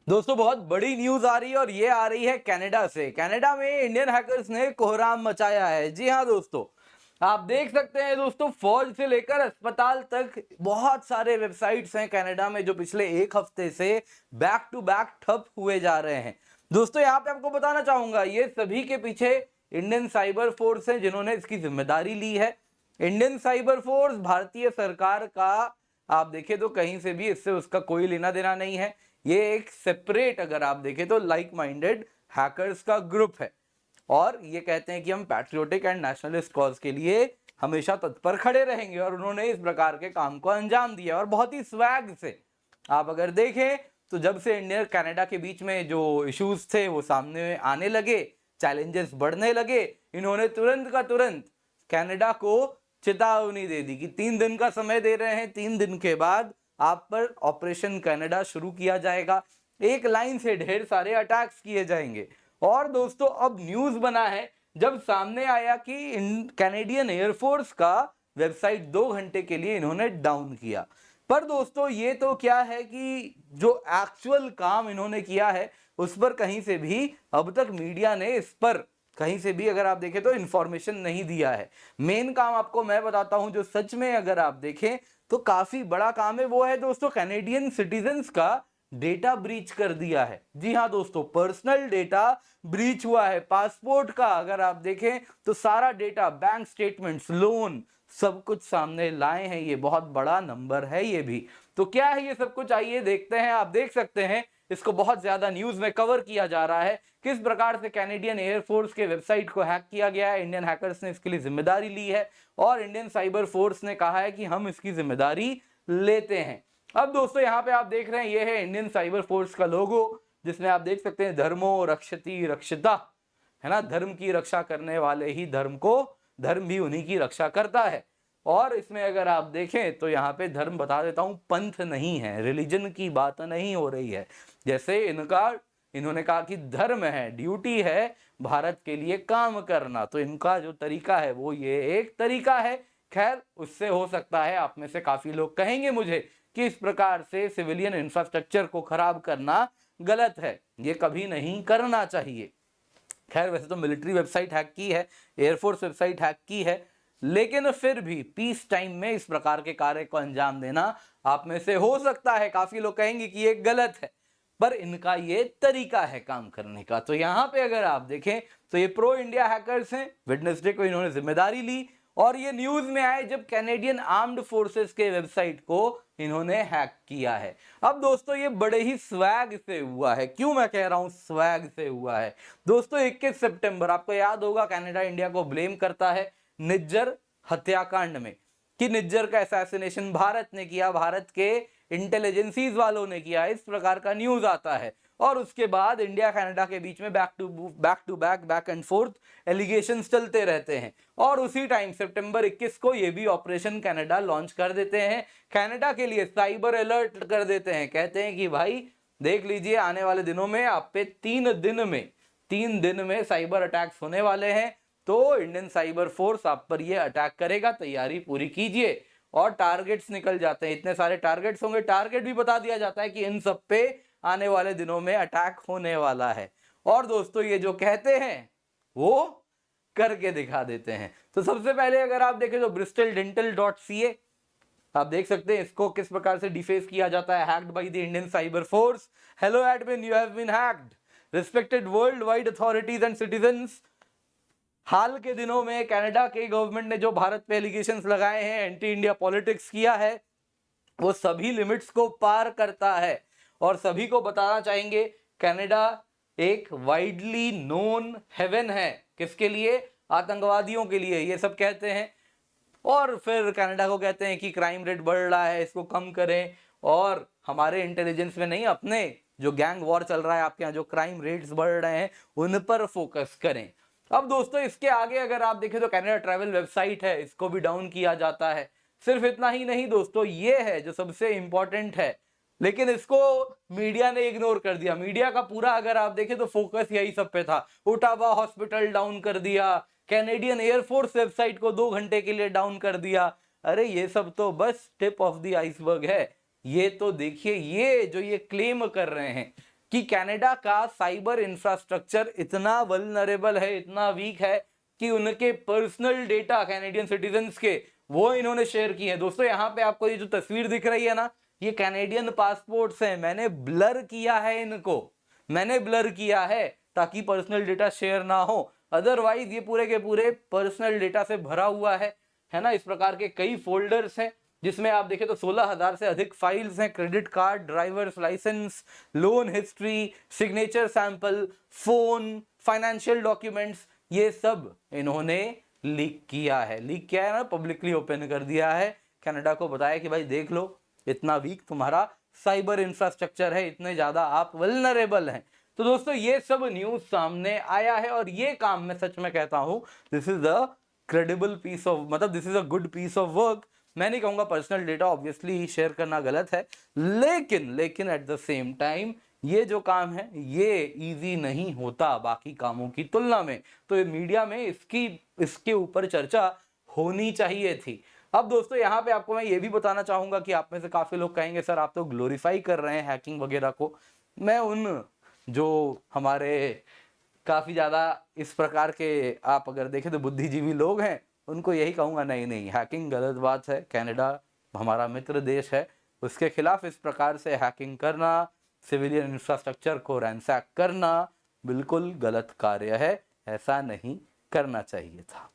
दोस्तों बहुत बड़ी न्यूज आ रही है और ये आ रही है कनाडा से। कनाडा में इंडियन हैकर्स ने कोहराम मचाया है। जी हाँ दोस्तों, आप देख सकते हैं दोस्तों, फौज से लेकर अस्पताल तक बहुत सारे वेबसाइट्स हैं कनाडा में जो पिछले एक हफ्ते से बैक टू बैक ठप हुए जा रहे हैं। दोस्तों यहाँ पे आपको बताना चाहूंगा, ये सभी के पीछे इंडियन साइबर फोर्स है जिन्होंने इसकी जिम्मेदारी ली है। इंडियन साइबर फोर्स भारतीय सरकार का आप देखें तो कहीं से भी इससे उसका कोई लेना देना नहीं है। ये एक सेपरेट, अगर आप देखें तो लाइक माइंडेड हैकर्स का ग्रुप है और ये कहते हैं कि हम पैट्रियोटिक एंड नेशनलिस्ट कॉज के लिए हमेशा तत्पर खड़े रहेंगे और उन्होंने इस प्रकार के काम को अंजाम दिया और बहुत ही स्वैग से। आप अगर देखें तो जब से इंडिया कनाडा के बीच में जो इश्यूज थे वो सामने आने लगे, चैलेंजेस बढ़ने लगे, इन्होंने तुरंत का तुरंत कनाडा को चेतावनी दे दी कि 3 दिन का समय दे रहे हैं, 3 दिन के बाद आप पर ऑपरेशन कनाडा शुरू किया जाएगा। एक लाइन से ढेर सारे अटैक्स किए जाएंगे। और दोस्तों अब न्यूज बना है जब सामने आया कि कैनेडियन एयरफोर्स का वेबसाइट 2 घंटे के लिए इन्होंने डाउन किया। पर दोस्तों ये तो क्या है कि जो एक्चुअल काम इन्होंने किया है उस पर कहीं से भी अब तक मीडिया ने इस पर कहीं से भी अगर आप देखें तो इंफॉर्मेशन नहीं दिया है। मेन काम आपको मैं बताता हूं जो सच में अगर आप देखें तो काफी बड़ा काम है, वो है दोस्तों कैनेडियन सिटीजन्स का डेटा ब्रीच कर दिया है। जी हाँ दोस्तों, पर्सनल डेटा ब्रीच हुआ है। पासपोर्ट का अगर आप देखें तो सारा डेटा, बैंक स्टेटमेंट्स, लोन, सब कुछ सामने लाए हैं। ये बहुत बड़ा नंबर है ये भी। तो क्या है ये सब कुछ, आइए देखते हैं। आप देख सकते हैं इसको बहुत ज्यादा न्यूज में कवर किया जा रहा है किस प्रकार से कैनेडियन एयरफोर्स के वेबसाइट को हैक किया गया है। इंडियन हैकर्स ने इसके लिए जिम्मेदारी ली है और इंडियन साइबर फोर्स ने कहा है कि हम इसकी जिम्मेदारी लेते हैं। अब दोस्तों यहाँ पे आप देख रहे हैं ये है इंडियन साइबर फोर्स का लोगो, जिसमें आप देख सकते हैं धर्मो रक्षति रक्षिता, है ना। धर्म की रक्षा करने वाले ही धर्म को, धर्म भी उन्हीं की रक्षा करता है। और इसमें अगर आप देखें तो यहाँ पे धर्म बता देता हूं, पंथ नहीं है, रिलीजन की बात नहीं हो रही है। जैसे इन्होंने कहा कि धर्म है, ड्यूटी है भारत के लिए काम करना, तो इनका जो तरीका है वो ये एक तरीका है। खैर उससे हो सकता है आप में से काफी लोग कहेंगे मुझे कि इस प्रकार से सिविलियन इंफ्रास्ट्रक्चर को खराब करना गलत है, ये कभी नहीं करना चाहिए। खैर वैसे तो मिलिट्री वेबसाइट हैक की है, एयरफोर्स वेबसाइट हैक की है, लेकिन फिर भी पीस टाइम में इस प्रकार के कार्य को अंजाम देना आप में से हो सकता है काफी लोग कहेंगे कि ये गलत है, पर इनका ये तरीका है काम करने का। तो यहां पे अगर आप देखें तो ये प्रो इंडिया हैकर्स हैं। वेडनेसडे को इन्होंने जिम्मेदारी ली और ये न्यूज में आए जब कैनेडियन आर्म्ड फोर्सेस के वेबसाइट को इन्होंने हैक किया है। अब दोस्तों ये बड़े ही स्वैग से हुआ है। क्यों मैं कह रहा हूं स्वैग से हुआ है? दोस्तों 21 सितंबर आपको याद होगा, कनाडा इंडिया को ब्लेम करता है निज्जर हत्याकांड में कि निज्जर का असैसिनेशन भारत ने किया, भारत के इंटेलिजेंसीज वालों ने किया, इस प्रकार का न्यूज आता है। और उसके बाद इंडिया कनाडा के बीच में बैक एंड फोर्थ एलिगेशंस चलते रहते हैं और उसी टाइम सितंबर 21 को ये भी ऑपरेशन कनाडा लॉन्च कर देते हैं। कनाडा के लिए साइबर अलर्ट कर देते हैं, कहते हैं कि भाई देख लीजिए आने वाले दिनों में आप पे 3 दिन में साइबर अटैक्स होने वाले हैं, तो इंडियन साइबर फोर्स आप पर ये अटैक करेगा, तैयारी पूरी कीजिए। और टारगेट्स निकल जाते हैं, इतने सारे टारगेट्स होंगे, टारगेट भी बता दिया जाता है कि इन सब पे आने वाले दिनों में अटैक होने वाला है। और दोस्तों ये जो कहते हैं वो करके दिखा देते हैं। तो सबसे पहले अगर आप देखें तो bristoldental.ca आप देख सकते हैं इसको किस प्रकार से डिफेस किया जाता है। Hacked by the Indian cyber force, hello admin you have been hacked, respected world wide authorities and citizens. हाल के दिनों में कनाडा के गवर्नमेंट ने जो भारत पे एलिगेशंस लगाए हैं, एंटी इंडिया पॉलिटिक्स किया है, वो सभी लिमिट्स को पार करता है। और सभी को बताना चाहेंगे कनाडा एक वाइडली नोन हेवन है, किसके लिए? आतंकवादियों के लिए, ये सब कहते हैं। और फिर कनाडा को कहते हैं कि क्राइम रेट बढ़ रहा है, इसको कम करें। और हमारे इंटेलिजेंस में नहीं, अपने जो गैंग वॉर चल रहा है आपके यहाँ, जो क्राइम रेट्स बढ़ रहे हैं, उन पर फोकस करें। अब दोस्तों इसके आगे अगर आप देखें तो कनाडा ट्रैवल वेबसाइट है, इसको भी डाउन किया जाता है। सिर्फ इतना ही नहीं दोस्तों, ये है जो सबसे इंपॉर्टेंट है, लेकिन इसको मीडिया ने इग्नोर कर दिया। मीडिया का पूरा अगर आप देखें तो फोकस यही सब पे था। ओटावा हॉस्पिटल डाउन कर दिया, कैनेडियन एयरफोर्स वेबसाइट को 2 घंटे के लिए डाउन कर दिया। अरे ये सब तो बस टिप ऑफ द आइसबर्ग है। ये तो देखिए, ये जो ये क्लेम कर रहे हैं कि कनाडा का साइबर इंफ्रास्ट्रक्चर इतना वल्नरेबल है, इतना वीक है कि उनके पर्सनल डेटा कैनेडियन सिटीजन्स के वो इन्होंने शेयर किए हैं। दोस्तों यहाँ पे आपको ये जो तस्वीर दिख रही है ना, ये कैनेडियन पासपोर्ट्स हैं। मैंने ब्लर किया है इनको, मैंने ब्लर किया है ताकि पर्सनल डेटा शेयर ना हो, अदरवाइज ये पूरे के पूरे पर्सनल डेटा से भरा हुआ है ना। इस प्रकार के कई फोल्डर्स हैं जिसमें आप देखें तो 16,000 से अधिक फाइल्स हैं। Credit card, driver's licence, loan history, signature sample, phone, financial documents, ये सब इन्होंने लीक किया है। लीक किया है ना, पब्लिकली ओपन कर दिया है। कनाडा को बताया कि भाई देख लो, इतना वीक तुम्हारा साइबर इंफ्रास्ट्रक्चर है, इतने ज्यादा आप वल्नरेबल हैं। तो दोस्तों ये सब न्यूज सामने आया है और ये काम मैं सच में कहता हूं, this is a credible piece of, मतलब this is a good piece of work. मैं नहीं कहूंगा पर्सनल डेटा ऑब्वियसली शेयर करना गलत है, लेकिन एट द सेम टाइम ये जो काम है ये इजी नहीं होता बाकी कामों की तुलना में। तो ये मीडिया में इसके ऊपर चर्चा होनी चाहिए थी। अब दोस्तों यहाँ पे आपको मैं ये भी बताना चाहूंगा कि आप में से काफी लोग कहेंगे सर आप तो ग्लोरीफाई कर रहे हैं हैकिंग वगैरह को। मैं उन जो हमारे काफी ज्यादा इस प्रकार के आप अगर देखें तो बुद्धिजीवी लोग हैं, उनको यही कहूंगा, नहीं नहीं, हैकिंग गलत बात है। कनाडा हमारा मित्र देश है, उसके खिलाफ इस प्रकार से हैकिंग करना, सिविलियन इंफ्रास्ट्रक्चर को रैंसैक करना बिल्कुल गलत कार्य है, ऐसा नहीं करना चाहिए था।